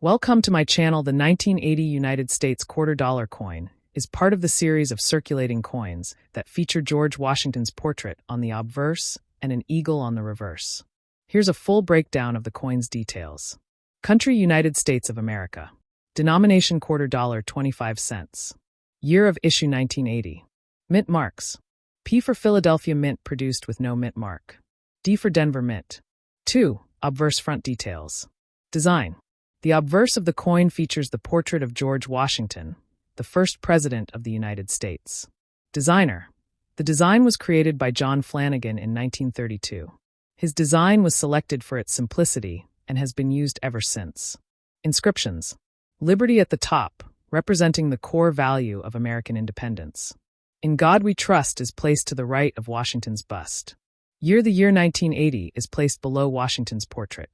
Welcome to my channel. The 1980 United States quarter dollar coin is part of the series of circulating coins that feature George Washington's portrait on the obverse and an eagle on the reverse. Here's a full breakdown of the coin's details. Country: United States of America. Denomination: quarter dollar, 25 cents. Year of issue: 1980. Mint marks: P for Philadelphia Mint, produced with no mint mark. D for Denver Mint. 2. Obverse front details. Design: the obverse of the coin features the portrait of George Washington, the first president of the United States. Designer: the design was created by John Flanagan in 1932. His design was selected for its simplicity and has been used ever since. Inscriptions: Liberty at the top, representing the core value of American independence. In God We Trust is placed to the right of Washington's bust. Year: the year 1980 is placed below Washington's portrait.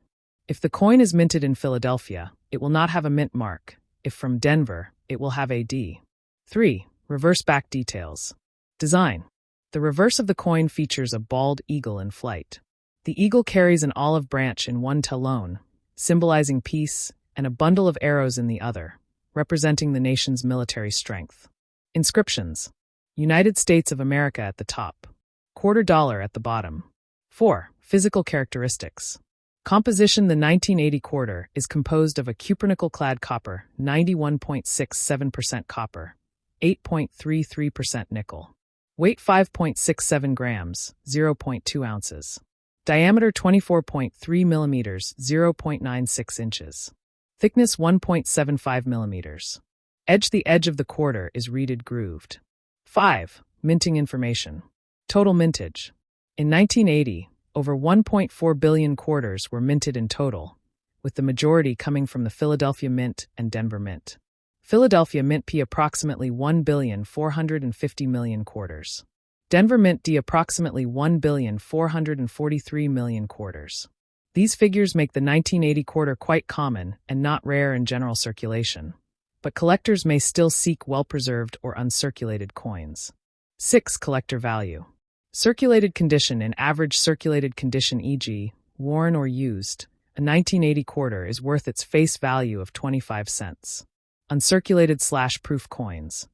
If the coin is minted in Philadelphia, it will not have a mint mark. If from Denver, it will have a D. 3. Reverse back details. Design: the reverse of the coin features a bald eagle in flight. The eagle carries an olive branch in one talon, symbolizing peace, and a bundle of arrows in the other, representing the nation's military strength. Inscriptions: United States of America at the top, quarter dollar at the bottom. 4. Physical characteristics. Composition: the 1980 quarter is composed of a cupronickel-clad copper, 91.67% copper, 8.33% nickel. Weight: 5.67 grams, 0.2 ounces. Diameter: 24.3 millimeters, 0.96 inches. Thickness: 1.75 millimeters. Edge: the edge of the quarter is reeded grooved. 5. Minting information. Total mintage: in 1980, over 1.4 billion quarters were minted in total, with the majority coming from the Philadelphia Mint and Denver Mint. Philadelphia Mint P approximately 1,450,000,000 quarters. Denver Mint D approximately 1,443,000,000 quarters. These figures make the 1980 quarter quite common and not rare in general circulation, but collectors may still seek well-preserved or uncirculated coins. 6. Collector value. Circulated condition. In average circulated condition, e.g., worn or used, a 1980 quarter is worth its face value of 25 cents. Uncirculated/proof coins.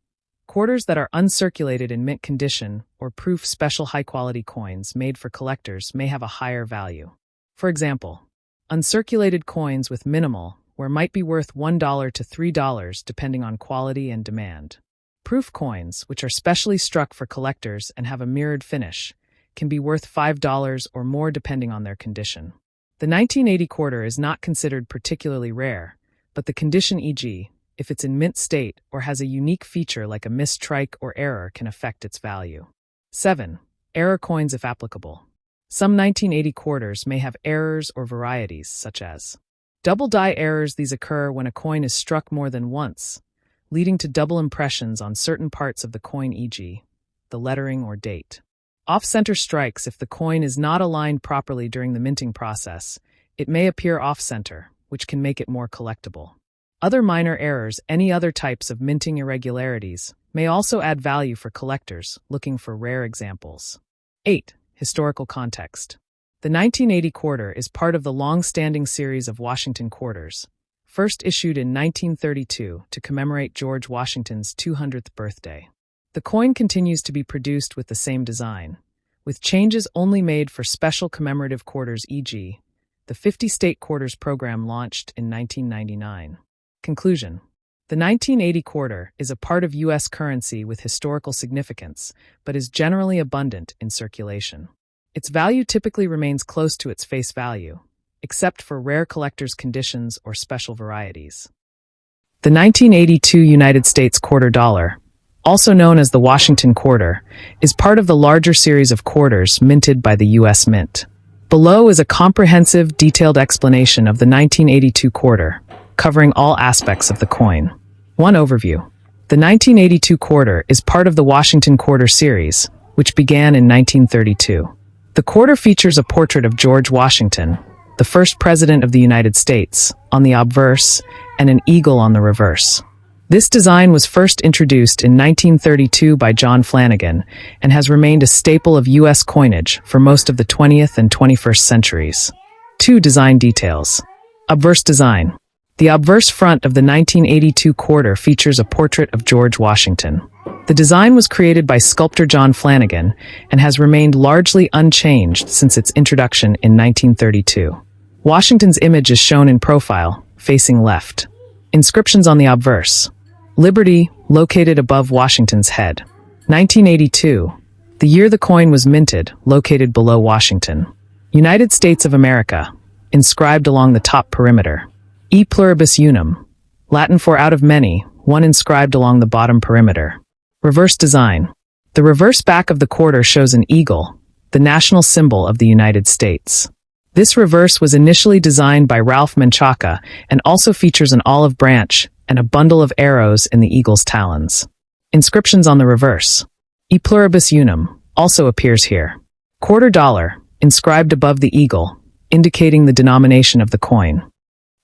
Quarters that are uncirculated in mint condition or proof special high-quality coins made for collectors may have a higher value. For example, uncirculated coins with minimal wear might be worth $1 to $3 depending on quality and demand. Proof coins, which are specially struck for collectors and have a mirrored finish, can be worth $5 or more depending on their condition. The 1980 quarter is not considered particularly rare, but the condition, e.g., if it's in mint state or has a unique feature like a mistrike or error, can affect its value. 7. Error coins if applicable. Some 1980 quarters may have errors or varieties, such as double die errors. These occur when a coin is struck more than once, leading to double impressions on certain parts of the coin, e.g., the lettering or date. Off-center strikes: if the coin is not aligned properly during the minting process, it may appear off-center, which can make it more collectible. Other minor errors. Any other types of minting irregularities may also add value for collectors looking for rare examples. 8. Historical context. The 1980 quarter is part of the long-standing series of Washington quarters, first issued in 1932 to commemorate George Washington's 200th birthday. The coin continues to be produced with the same design, with changes only made for special commemorative quarters, e.g., the 50-state quarters program launched in 1999. Conclusion: the 1980 quarter is a part of U.S. currency with historical significance, but is generally abundant in circulation. Its value typically remains close to its face value, except for rare collector's conditions or special varieties. The 1982 United States quarter dollar, also known as the Washington quarter, is part of the larger series of quarters minted by the U.S. Mint. Below is a comprehensive, detailed explanation of the 1982 quarter, covering all aspects of the coin. 1. Overview. The 1982 quarter is part of the Washington quarter series, which began in 1932. The quarter features a portrait of George Washington, the first president of the United States, on the obverse, and an eagle on the reverse. This design was first introduced in 1932 by John Flanagan and has remained a staple of U.S. coinage for most of the 20th and 21st centuries. 2. Design details. Obverse design. The obverse front of the 1982 quarter features a portrait of George Washington. The design was created by sculptor John Flanagan and has remained largely unchanged since its introduction in 1932. Washington's image is shown in profile, facing left. Inscriptions on the obverse. Liberty, located above Washington's head. 1982. The year the coin was minted, located below Washington. United States of America, inscribed along the top perimeter. E pluribus unum, Latin for out of many, one inscribed along the bottom perimeter. Reverse design. The reverse back of the quarter shows an eagle, the national symbol of the United States. This reverse was initially designed by Ralph Menchaca and also features an olive branch and a bundle of arrows in the eagle's talons. Inscriptions on the reverse. E pluribus unum also appears here. Quarter dollar, inscribed above the eagle, indicating the denomination of the coin.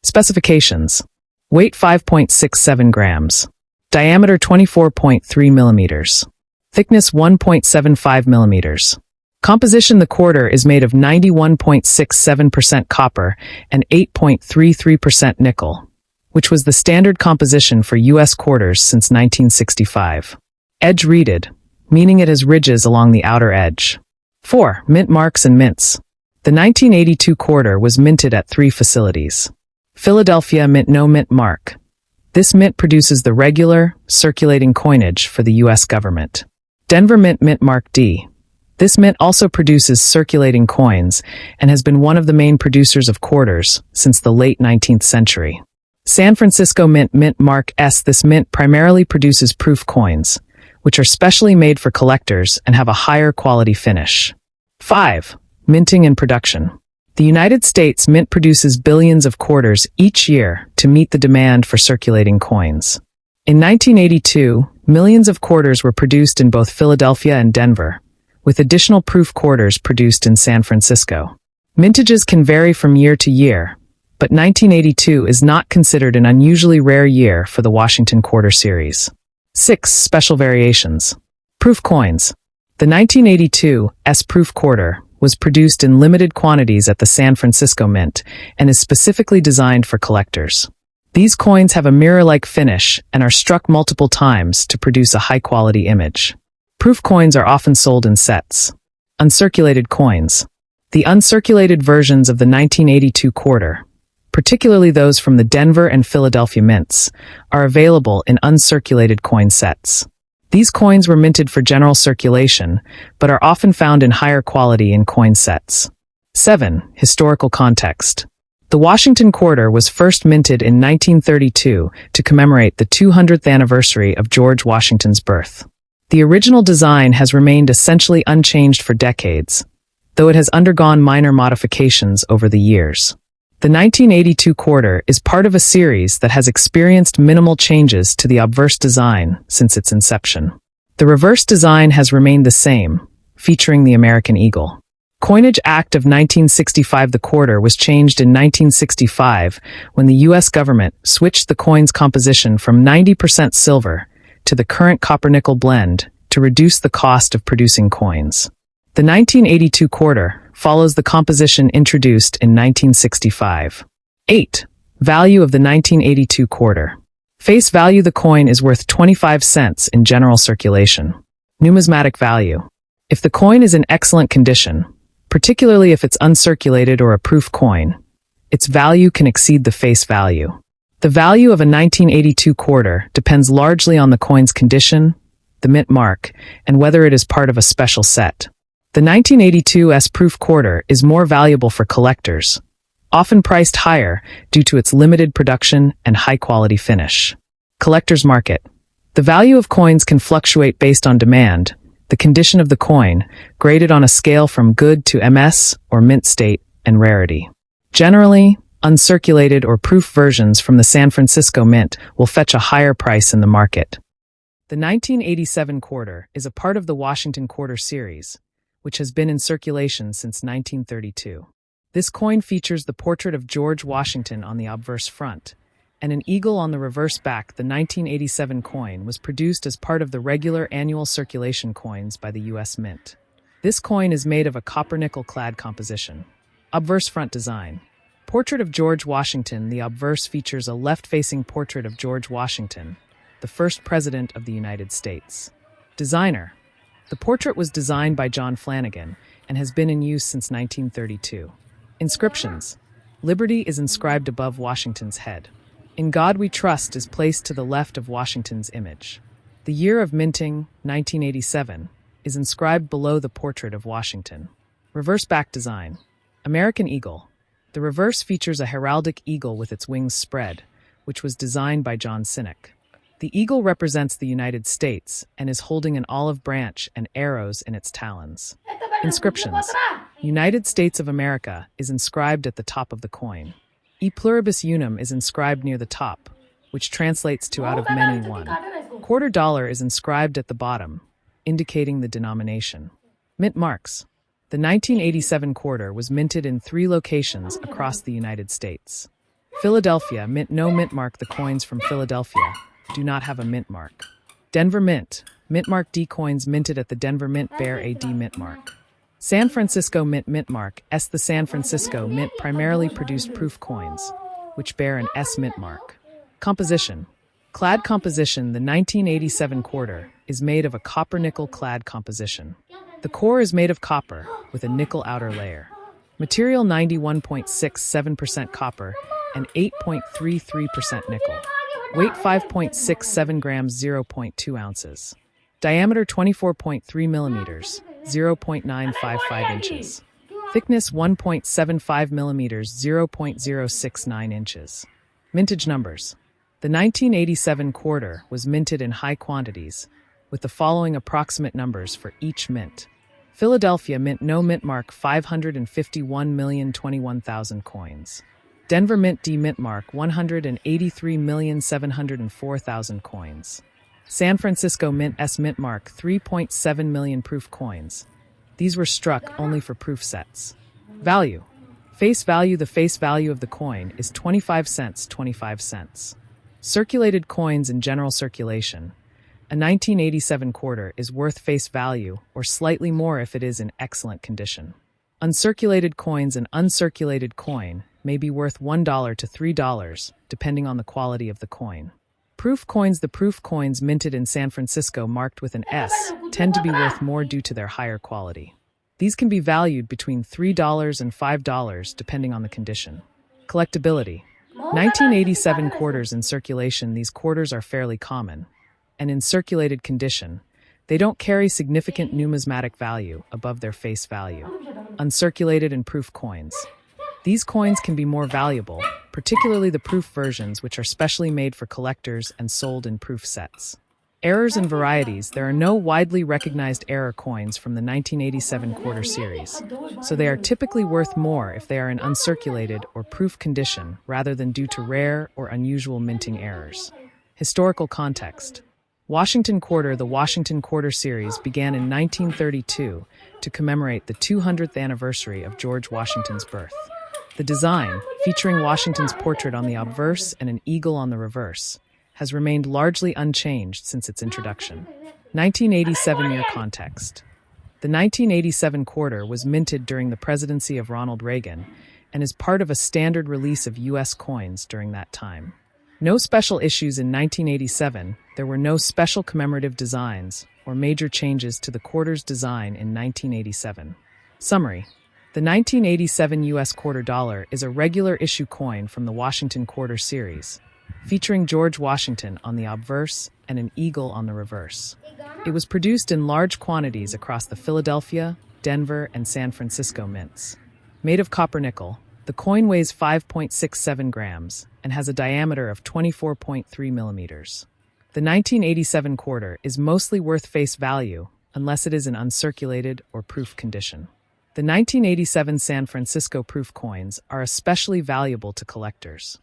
Specifications. Weight 5.67 grams. Diameter 24.3 millimeters. Thickness 1.75 millimeters. Composition. The quarter is made of 91.67% copper and 8.33% nickel, which was the standard composition for U.S. quarters since 1965. Edge reeded, meaning it has ridges along the outer edge. 4. Mint marks and mints. The 1982 quarter was minted at 3 facilities. Philadelphia Mint no mint mark. This mint produces the regular, circulating coinage for the U.S. government. Denver Mint Mint Mark D. This mint also produces circulating coins and has been one of the main producers of quarters since the late 19th century. San Francisco Mint Mint Mark S. This mint primarily produces proof coins, which are specially made for collectors and have a higher quality finish. 5. Minting and production. The United States Mint produces billions of quarters each year to meet the demand for circulating coins. In 1982, millions of quarters were produced in both Philadelphia and Denver, with additional proof quarters produced in San Francisco. Mintages can vary from year to year, but 1982 is not considered an unusually rare year for the Washington Quarter Series. 6. Special variations. Proof coins. The 1982 S Proof Quarter was produced in limited quantities at the San Francisco Mint and is specifically designed for collectors. These coins have a mirror-like finish and are struck multiple times to produce a high-quality image. Proof coins are often sold in sets. Uncirculated coins. The uncirculated versions of the 1982 quarter, particularly those from the Denver and Philadelphia mints, are available in uncirculated coin sets. These coins were minted for general circulation, but are often found in higher quality in coin sets. 7. Historical context. The Washington Quarter was first minted in 1932 to commemorate the 200th anniversary of George Washington's birth. The original design has remained essentially unchanged for decades, though it has undergone minor modifications over the years. The 1982 quarter is part of a series that has experienced minimal changes to the obverse design since its inception. The reverse design has remained the same, featuring the American eagle. Coinage Act of 1965. The quarter was changed in 1965 when the U.S. government switched the coin's composition from 90% silver to the current copper-nickel blend to reduce the cost of producing coins. The 1982 quarter follows the composition introduced in 1965. 8. Value of the 1982 quarter. Face value. The coin is worth 25 cents in general circulation. Numismatic value. If the coin is in excellent condition, particularly if it's uncirculated or a proof coin, its value can exceed the face value. The value of a 1982 quarter depends largely on the coin's condition, the mint mark, and whether it is part of a special set. The 1982 S Proof Quarter is more valuable for collectors, often priced higher due to its limited production and high-quality finish. Collector's market. The value of coins can fluctuate based on demand, the condition of the coin, graded on a scale from good to MS or mint state, and rarity. Generally, uncirculated or proof versions from the San Francisco Mint will fetch a higher price in the market. The 1987 quarter is a part of the Washington Quarter series, which has been in circulation since 1932. This coin features the portrait of George Washington on the obverse front, and an eagle on the reverse back. The 1987 coin was produced as part of the regular annual circulation coins by the U.S. Mint. This coin is made of a copper-nickel clad composition. Obverse front design. Portrait of George Washington. The obverse features a left-facing portrait of George Washington, the first President of the United States. Designer. The portrait was designed by John Flanagan and has been in use since 1932. Inscriptions. Liberty is inscribed above Washington's head. In God We Trust is placed to the left of Washington's image. The year of minting, 1987, is inscribed below the portrait of Washington. Reverse back design. American Eagle. The reverse features a heraldic eagle with its wings spread, which was designed by John Sinek. The eagle represents the United States and is holding an olive branch and arrows in its talons. Inscriptions. United States of America is inscribed at the top of the coin. E pluribus unum is inscribed near the top, which translates to out of many one. Quarter dollar is inscribed at the bottom, indicating the denomination. Mint marks. The 1987 quarter was minted in 3 locations across the United States. Philadelphia Mint. No mint mark. The coins from Philadelphia do not have a mint mark. Denver Mint. Mint mark. D coins minted at the Denver Mint bear a D mint mark. San Francisco Mint. Mint mark S. The San Francisco Mint primarily produced proof coins, which bear an S mint mark. Composition. Clad composition. The 1987 quarter is made of a copper-nickel clad composition. The core is made of copper with a nickel outer layer. Material 91.67% copper and 8.33% nickel. Weight 5.67 grams, 0.2 ounces. Diameter 24.3 millimeters, 0.955 inches. Thickness 1.75 millimeters, 0.069 inches. Mintage numbers. The 1987 quarter was minted in high quantities, with the following approximate numbers for each mint. Philadelphia Mint. No mint mark. 551,021,000 coins. Denver Mint. D mint mark. 183,704,000 coins. San Francisco Mint. S mint mark. 3.7 million proof coins. These were struck only for proof sets. Value. Face value. The face value of the coin is 25 cents, 25 cents. Circulated coins in general circulation. A 1987 quarter is worth face value or slightly more if it is in excellent condition. Uncirculated coins. An uncirculated coin may be worth $1 to $3, depending on the quality of the coin. Proof coins. The proof coins minted in San Francisco marked with an S tend to be worth more due to their higher quality. These can be valued between $3 and $5 depending on the condition. Collectability. 1987 quarters in circulation. These quarters are fairly common, and in circulated condition, they don't carry significant numismatic value above their face value. Uncirculated and proof coins. These coins can be more valuable, particularly the proof versions, which are specially made for collectors and sold in proof sets. Errors and varieties. There are no widely recognized error coins from the 1987 quarter series, so they are typically worth more if they are in uncirculated or proof condition rather than due to rare or unusual minting errors. Historical context. Washington Quarter. The Washington Quarter series began in 1932 to commemorate the 200th anniversary of George Washington's birth. The design, featuring Washington's portrait on the obverse and an eagle on the reverse, has remained largely unchanged since its introduction. 1987 year context. The 1987 quarter was minted during the presidency of Ronald Reagan and is part of a standard release of U.S. coins during that time. No special issues in 1987, there were no special commemorative designs or major changes to the quarter's design in 1987. Summary. The 1987 U.S. quarter dollar is a regular issue coin from the Washington Quarter series, featuring George Washington on the obverse and an eagle on the reverse. It was produced in large quantities across the Philadelphia, Denver, and San Francisco mints. Made of copper nickel, the coin weighs 5.67 grams and has a diameter of 24.3 millimeters. The 1987 quarter is mostly worth face value unless it is in uncirculated or proof condition. The 1987 San Francisco proof coins are especially valuable to collectors.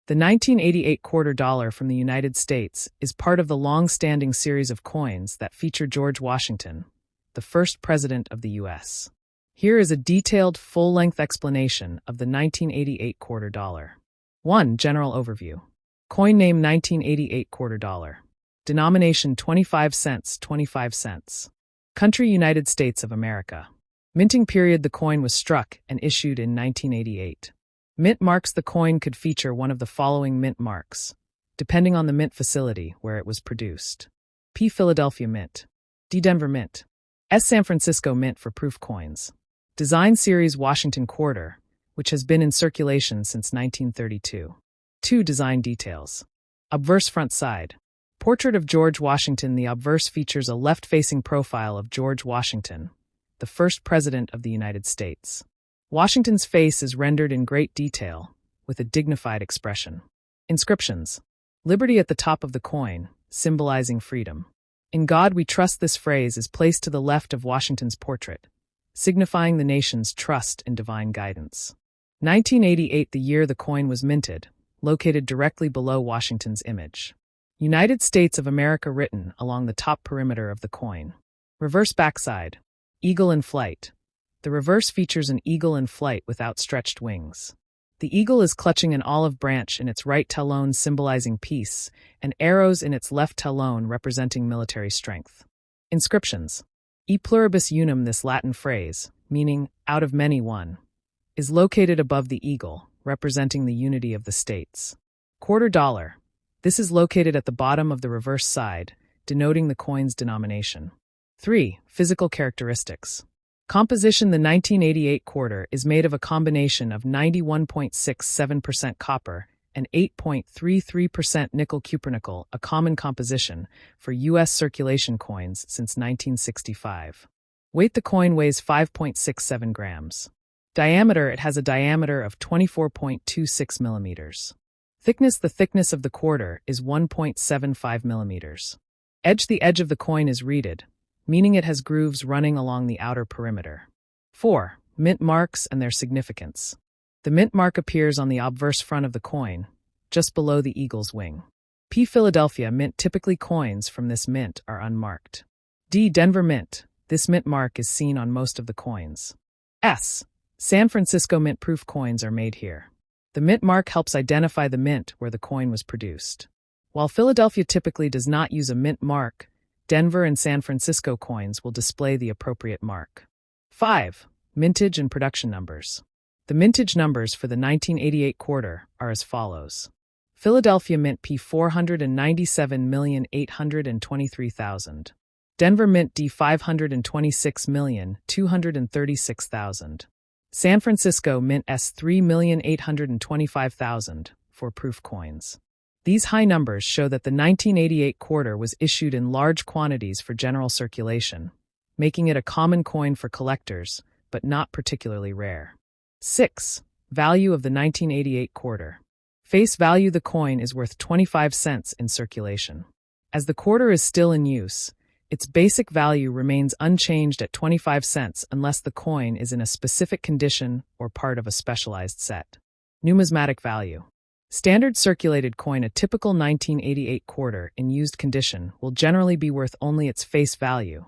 The 1988 quarter dollar from the United States is part of the long-standing series of coins that feature George Washington, the first president of the U.S. Here is a detailed, full-length explanation of the 1988 quarter dollar. 1. General overview. Coin name 1988 quarter dollar. Denomination 25 cents, 25 cents. Country United States of America. Minting period. The coin was struck and issued in 1988. Mint marks: the coin could feature one of the following mint marks, depending on the mint facility where it was produced. P. Philadelphia Mint. D. Denver Mint. S. San Francisco Mint for proof coins. Design series Washington Quarter, which has been in circulation since 1932. 2. Design details. Obverse front side. Portrait of George Washington. The obverse features a left-facing profile of George Washington, the first President of the United States. Washington's face is rendered in great detail, with a dignified expression. Inscriptions. Liberty at the top of the coin, symbolizing freedom. In God we trust. This phrase is placed to the left of Washington's portrait, signifying the nation's trust in divine guidance. 1988, the year the coin was minted, located directly below Washington's image. United States of America written along the top perimeter of the coin. Reverse backside. Eagle in flight. The reverse features an eagle in flight with outstretched wings. The eagle is clutching an olive branch in its right talon, symbolizing peace, and arrows in its left talon representing military strength. Inscriptions. E pluribus unum. This Latin phrase, meaning out of many one, is located above the eagle, representing the unity of the states. Quarter dollar. This is located at the bottom of the reverse side, denoting the coin's denomination. 3. Physical characteristics. Composition. The 1988 quarter is made of a combination of 91.67% copper and 8.33% nickel cupronickel, a common composition for U.S. circulation coins since 1965. Weight. The coin weighs 5.67 grams. Diameter. It has a diameter of 24.26 millimeters. Thickness. The thickness of the quarter is 1.75 millimeters. Edge. The edge of the coin is reeded, meaning it has grooves running along the outer perimeter. 4. Mint marks and their significance. The mint mark appears on the obverse front of the coin, just below the eagle's wing. P. Philadelphia Mint. Typically coins from this mint are unmarked. D. Denver Mint. This mint mark is seen on most of the coins. S. San Francisco Mint. Proof coins are made here. The mint mark helps identify the mint where the coin was produced. While Philadelphia typically does not use a mint mark, Denver and San Francisco coins will display the appropriate mark. 5. Mintage and production numbers. The mintage numbers for the 1988 quarter are as follows. Philadelphia Mint P 497,823,000. Denver Mint D 526,236,000. San Francisco Mint S 3,825,000 for proof coins. These high numbers show that the 1988 quarter was issued in large quantities for general circulation, making it a common coin for collectors, but not particularly rare. 6. Value of the 1988 quarter. Face value. The coin is worth 25 cents in circulation. As the quarter is still in use, its basic value remains unchanged at 25 cents unless the coin is in a specific condition or part of a specialized set. Numismatic value. Standard circulated coin. A typical 1988 quarter in used condition will generally be worth only its face value,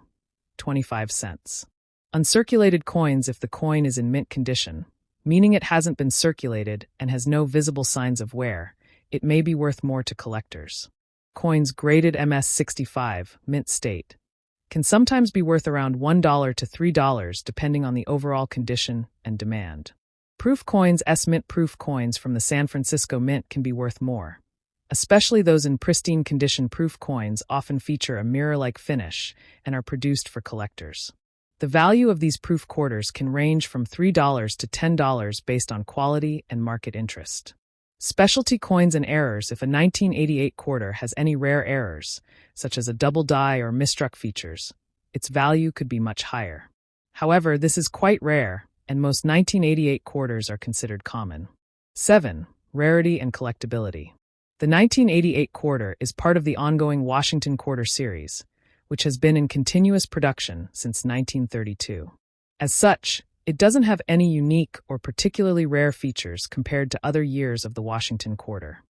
25 cents. Uncirculated coins. If the coin is in mint condition, meaning it hasn't been circulated and has no visible signs of wear, it may be worth more to collectors. Coins graded MS-65, mint state, can sometimes be worth around $1 to $3 depending on the overall condition and demand. Proof coins. S-Mint proof coins from the San Francisco Mint can be worth more, especially those in pristine condition. Proof coins often feature a mirror-like finish and are produced for collectors. The value of these proof quarters can range from $3 to $10 based on quality and market interest. Specialty coins and errors. If a 1988 quarter has any rare errors, such as a double die or misstruck features, its value could be much higher. However, this is quite rare, and most 1988 quarters are considered common. 7. Rarity and collectability. The 1988 quarter is part of the ongoing Washington Quarter series, which has been in continuous production since 1932. As such, it doesn't have any unique or particularly rare features compared to other years of the Washington Quarter.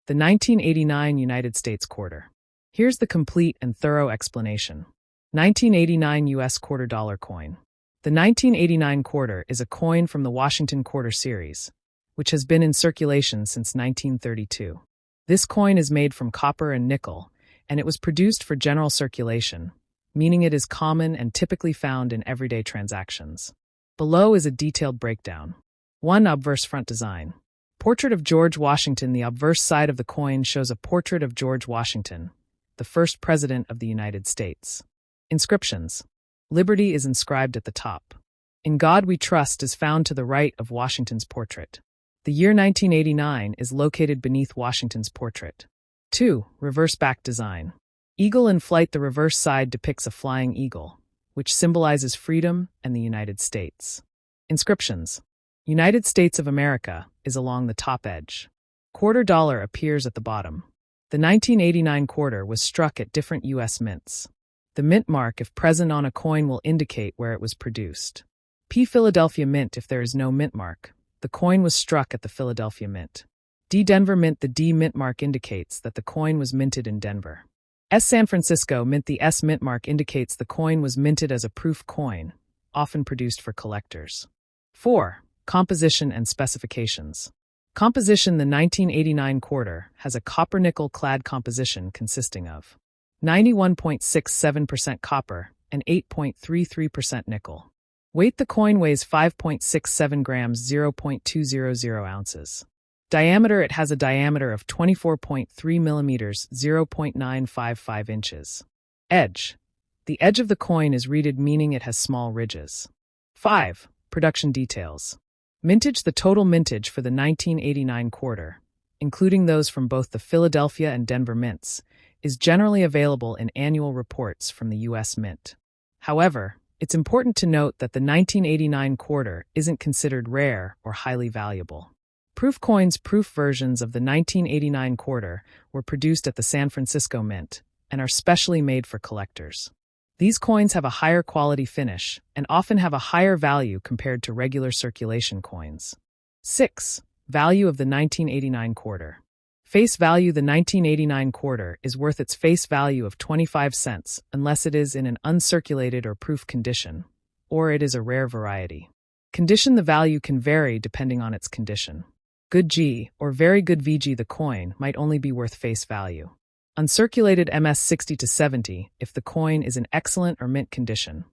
The 1989 United States Quarter. Here's the complete and thorough explanation. 1989 U.S. quarter dollar coin. The 1989 quarter is a coin from the Washington Quarter series, which has been in circulation since 1932. This coin is made from copper and nickel, and it was produced for general circulation, meaning it is common and typically found in everyday transactions. Below is a detailed breakdown. 1. Obverse front design. Portrait of George Washington. The obverse side of the coin shows a portrait of George Washington, the first president of the United States. Inscriptions. Liberty is inscribed at the top. In God We Trust is found to the right of Washington's portrait. The year 1989 is located beneath Washington's portrait. 2. Reverse back design. Eagle in flight. The reverse side depicts a flying eagle, which symbolizes freedom and the United States. Inscriptions. United States of America is along the top edge. Quarter dollar appears at the bottom. The 1989 quarter was struck at different U.S. mints. The mint mark, if present on a coin, will indicate where it was produced. P. Philadelphia Mint. If there is no mint mark, the coin was struck at the Philadelphia Mint. D. Denver Mint. The D mint mark indicates that the coin was minted in Denver. S. San Francisco Mint. The S mint mark indicates the coin was minted as a proof coin, often produced for collectors. 4. Composition and specifications. Composition. The 1989 quarter has a copper-nickel clad composition consisting of 91.67% copper and 8.33% nickel. Weight. The coin weighs 5.67 grams, 0.200 ounces. Diameter. It has a diameter of 24.3 millimeters, 0.955 inches. Edge. The edge of the coin is reeded, meaning it has small ridges. 5. Production details. Mintage. The total mintage for the 1989 quarter, including those from both the Philadelphia and Denver mints, is generally available in annual reports from the U.S. Mint. However, it's important to note that the 1989 quarter isn't considered rare or highly valuable. Proof coins. Proof versions of the 1989 quarter were produced at the San Francisco Mint and are specially made for collectors. These coins have a higher quality finish and often have a higher value compared to regular circulation coins. 6. Value of the 1989 quarter. Face value. The 1989 quarter is worth its face value of 25 cents unless it is in an uncirculated or proof condition, or it is a rare variety. Condition. The value can vary depending on its condition. Good G or very good VG. The coin might only be worth face value. Uncirculated MS 60 to 70 if the coin is in excellent or mint condition.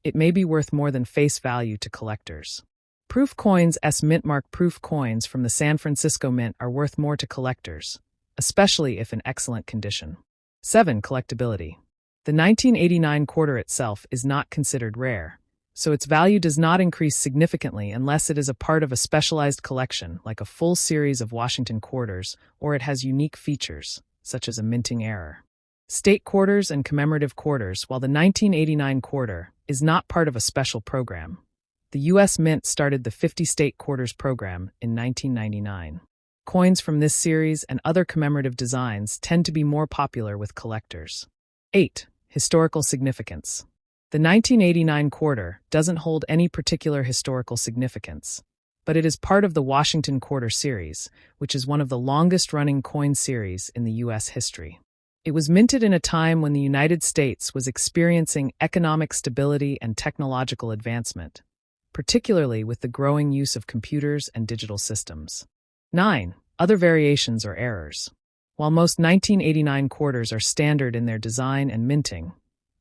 It may be worth more than face value to collectors. Proof coins. S mint mark. Proof coins from the San Francisco Mint are worth more to collectors, especially if in excellent condition. 7. Collectability. The 1989 quarter itself is not considered rare, so its value does not increase significantly unless it is a part of a specialized collection like a full series of Washington quarters or it has unique features, such as a minting error. State quarters and commemorative quarters. While the 1989 quarter is not part of a special program, the U.S. Mint started the 50 state quarters program in 1999. Coins from this series and other commemorative designs tend to be more popular with collectors. 8. Historical significance. The 1989 quarter doesn't hold any particular historical significance, but it is part of the Washington Quarter series, which is one of the longest-running coin series in the U.S. history. It was minted in a time when the United States was experiencing economic stability and technological advancement, particularly with the growing use of computers and digital systems. 9. Other variations or errors. While most 1989 quarters are standard in their design and minting,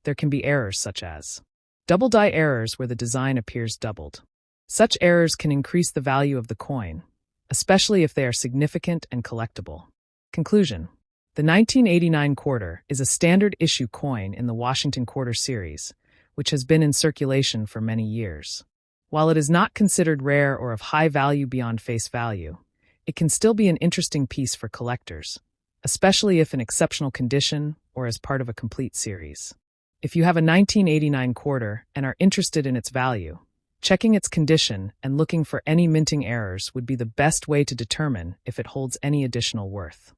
there can be errors such as double die errors where the design appears doubled. Such errors can increase the value of the coin, especially if they are significant and collectible. Conclusion. The 1989 quarter is a standard issue coin in the Washington Quarter series, which has been in circulation for many years. While it is not considered rare or of high value beyond face value, it can still be an interesting piece for collectors, especially if in exceptional condition or as part of a complete series. If you have a 1989 quarter and are interested in its value, checking its condition and looking for any minting errors would be the best way to determine if it holds any additional worth.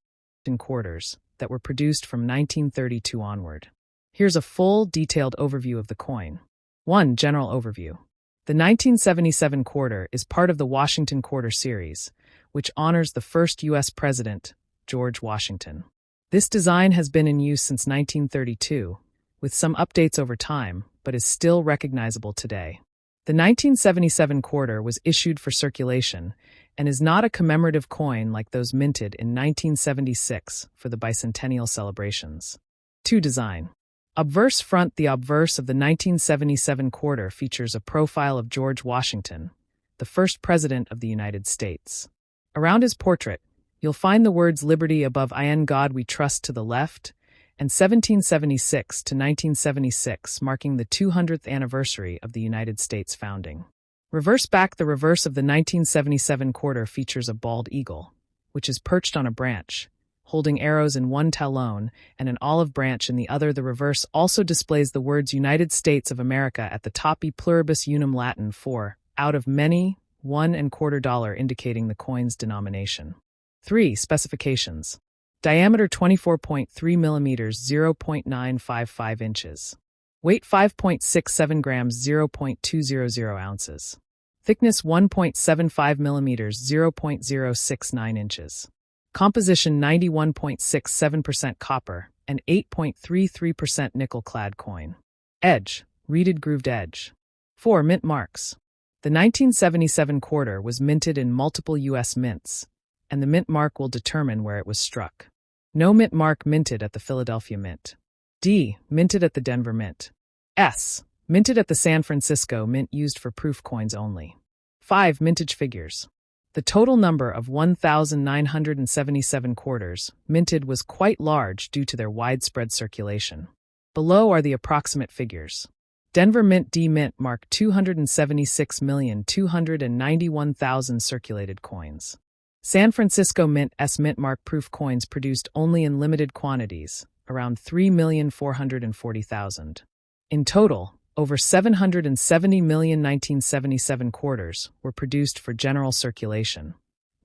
In quarters that were produced from 1932 onward. Here's a full, detailed overview of the coin. 1. General overview. The 1977 quarter is part of the Washington Quarter series, which honors the first U.S. President, George Washington. This design has been in use since 1932, with some updates over time, but is still recognizable today. The 1977 quarter was issued for circulation and is not a commemorative coin like those minted in 1976 for the bicentennial celebrations. 2. Design. Obverse front. The obverse of the 1977 quarter features a profile of George Washington, the first president of the United States. Around his portrait, you'll find the words "Liberty above In God We Trust" to the left, and 1776 to 1976 marking the 200th anniversary of the United States founding. Reverse back, the reverse of the 1977 quarter features a bald eagle, which is perched on a branch, holding arrows in one talon and an olive branch in the other. The reverse also displays the words United States of America at the top, e pluribus unum Latin for out of many, $1.25, indicating the coin's denomination. 3. Specifications. Diameter 24.3 millimeters, 0.955 inches. Weight 5.67 grams, 0.200 ounces. Thickness 1.75 millimeters, 0.069 inches. Composition 91.67% copper and 8.33% nickel-clad coin. Edge, reeded grooved edge. 4. Mint marks. The 1977 quarter was minted in multiple U.S. mints, and the mint mark will determine where it was struck. No mint mark minted at the Philadelphia Mint. D. Minted at the Denver Mint. S. Minted at the San Francisco Mint, used for proof coins only. 5. Mintage figures. The total number of 1,977 quarters minted was quite large due to their widespread circulation. Below are the approximate figures. Denver Mint D Mint mark 276,291,000 circulated coins. San Francisco Mint S Mint mark proof coins produced only in limited quantities, around 3,440,000. In total, over 770 million 1977 quarters were produced for general circulation,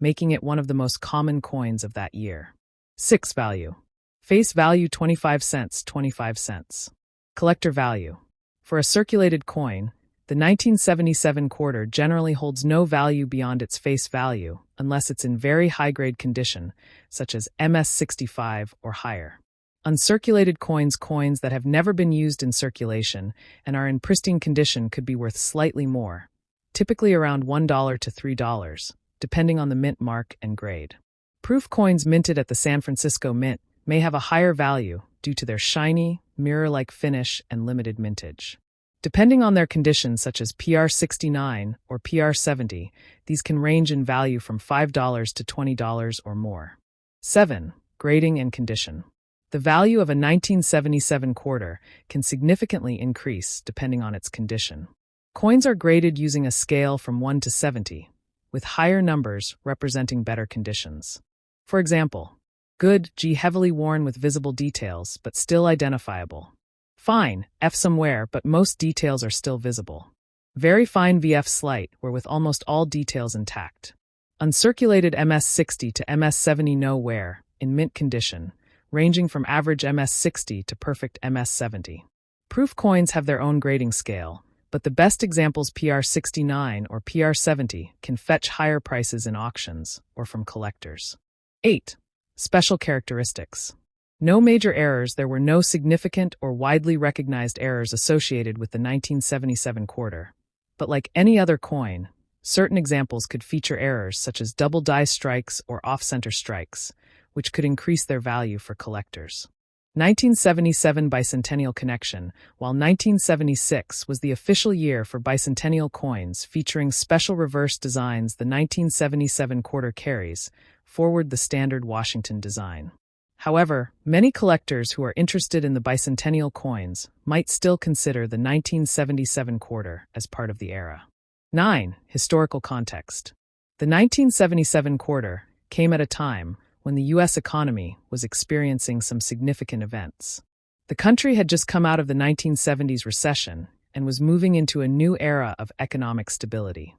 making it one of the most common coins of that year. 6. Value. Face value 25 cents, 25 cents. Collector value. For a circulated coin, the 1977 quarter generally holds no value beyond its face value unless it's in very high-grade condition, such as MS65 or higher. Uncirculated coins that have never been used in circulation and are in pristine condition could be worth slightly more, typically around $1 to $3, depending on the mint mark and grade. Proof coins minted at the San Francisco Mint may have a higher value due to their shiny, mirror-like finish and limited mintage. Depending on their condition, such as PR69 or PR70, these can range in value from $5 to $20 or more. 7. Grading and condition. The value of a 1977 quarter can significantly increase depending on its condition. Coins are graded using a scale from 1 to 70, with higher numbers representing better conditions. For example, good, G, heavily worn with visible details but still identifiable. Fine, F, some wear but most details are still visible. Very fine, VF, slight, where with almost all details intact. Uncirculated MS60 to MS70, no wear, in mint condition, ranging from average MS60 to perfect MS70. Proof coins have their own grading scale, but the best examples, PR69 or PR70, can fetch higher prices in auctions or from collectors. 8. Special characteristics. No major errors. There were no significant or widely recognized errors associated with the 1977 quarter. But like any other coin, certain examples could feature errors such as double die strikes or off-center strikes, which could increase their value for collectors. 1977 Bicentennial Connection. While 1976 was the official year for bicentennial coins featuring special reverse designs, the 1977 quarter carries forward the standard Washington design. However, many collectors who are interested in the bicentennial coins might still consider the 1977 quarter as part of the era. 9. Historical context. The 1977 quarter came at a time when the U.S. economy was experiencing some significant events. The country had just come out of the 1970s recession and was moving into a new era of economic stability.